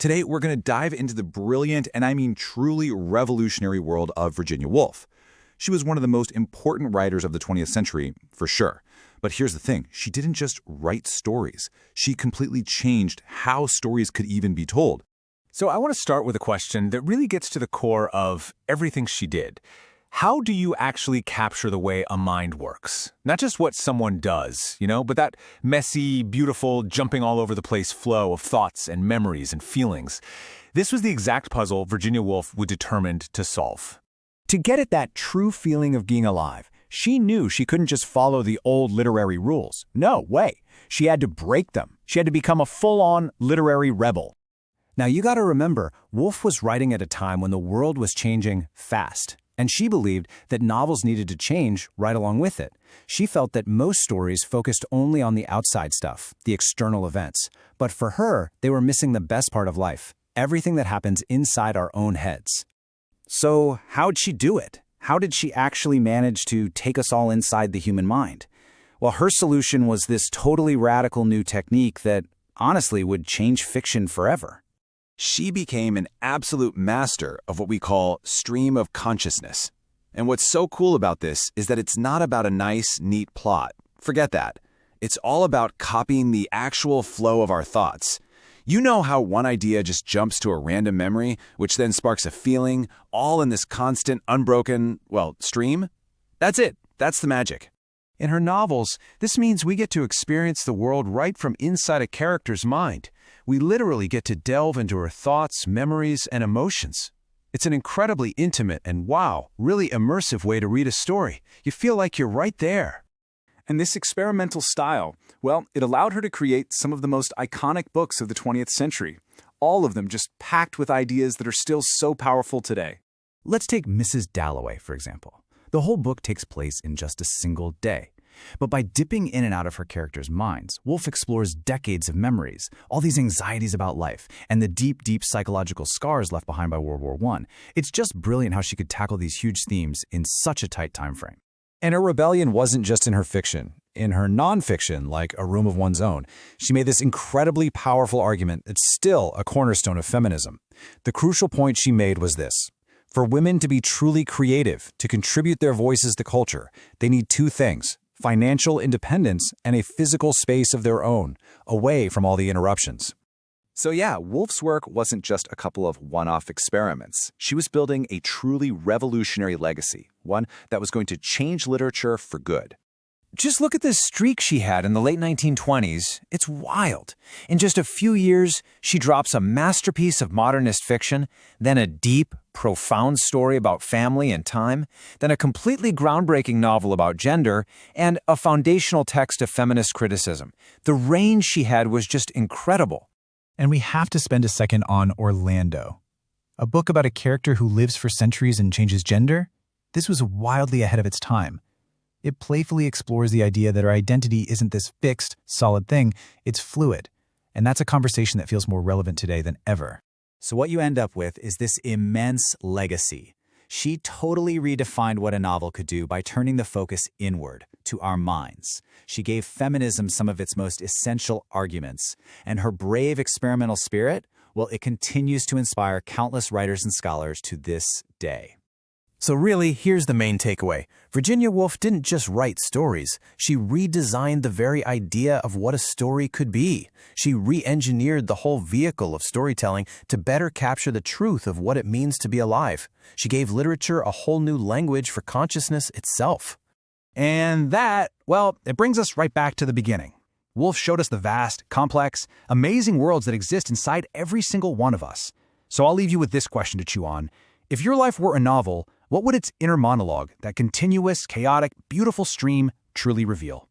Today, we're going to dive into the brilliant, and I mean truly revolutionary world of Virginia Woolf. She was one of the most important writers of the 20th century, for sure. But here's the thing, she didn't just write stories. She completely changed how stories could even be told. So I want to start with a question that really gets to the core of everything she did. How do you actually capture the way a mind works? Not just what someone does, but that messy, beautiful, jumping all over the place flow of thoughts and memories and feelings. This was the exact puzzle Virginia Woolf was determined to solve. To get at that true feeling of being alive, she knew she couldn't just follow the old literary rules. No way. She had to break them. She had to become a full-on literary rebel. Now, you got to remember, Woolf was writing at a time when the world was changing fast, and she believed that novels needed to change right along with it. She felt that most stories focused only on the outside stuff, the external events. But for her, they were missing the best part of life, everything that happens inside our own heads. So how'd she do it? How did she actually manage to take us all inside the human mind? Well, her solution was this totally radical new technique that, honestly, would change fiction forever. She became an absolute master of what we call stream of consciousness. And what's so cool about this is that it's not about a nice, neat plot. Forget that. It's all about copying the actual flow of our thoughts. You know how one idea just jumps to a random memory, which then sparks a feeling, all in this constant, unbroken, stream? That's it. That's the magic. In her novels, this means we get to experience the world right from inside a character's mind. We literally get to delve into her thoughts, memories, and emotions. It's an incredibly intimate and, really immersive way to read a story. You feel like you're right there. And this experimental style, it allowed her to create some of the most iconic books of the 20th century, all of them just packed with ideas that are still so powerful today. Let's take Mrs. Dalloway, for example. The whole book takes place in just a single day. But by dipping in and out of her characters' minds, Woolf explores decades of memories, all these anxieties about life, and the deep, deep psychological scars left behind by World War I. It's just brilliant how she could tackle these huge themes in such a tight time frame. And her rebellion wasn't just in her fiction. In her nonfiction, like A Room of One's Own, she made this incredibly powerful argument that's still a cornerstone of feminism. The crucial point she made was this. For women to be truly creative, to contribute their voices to culture, they need two things: financial independence and a physical space of their own, away from all the interruptions. So yeah, Woolf's work wasn't just a couple of one-off experiments. She was building a truly revolutionary legacy, one that was going to change literature for good. Just look at this streak she had in the late 1920s. It's wild. In just a few years, she drops a masterpiece of modernist fiction, then a deep, profound story about family and time, then a completely groundbreaking novel about gender, and a foundational text of feminist criticism. The range she had was just incredible. And we have to spend a second on Orlando. A book about a character who lives for centuries and changes gender? This was wildly ahead of its time. It playfully explores the idea that our identity isn't this fixed, solid thing, it's fluid. And that's a conversation that feels more relevant today than ever. So what you end up with is this immense legacy. She totally redefined what a novel could do by turning the focus inward, to our minds. She gave feminism some of its most essential arguments. And her brave experimental spirit, it continues to inspire countless writers and scholars to this day. So really, here's the main takeaway. Virginia Woolf didn't just write stories. She redesigned the very idea of what a story could be. She re-engineered the whole vehicle of storytelling to better capture the truth of what it means to be alive. She gave literature a whole new language for consciousness itself. And that, it brings us right back to the beginning. Woolf showed us the vast, complex, amazing worlds that exist inside every single one of us. So I'll leave you with this question to chew on. If your life were a novel, what would its inner monologue, that continuous, chaotic, beautiful stream, truly reveal?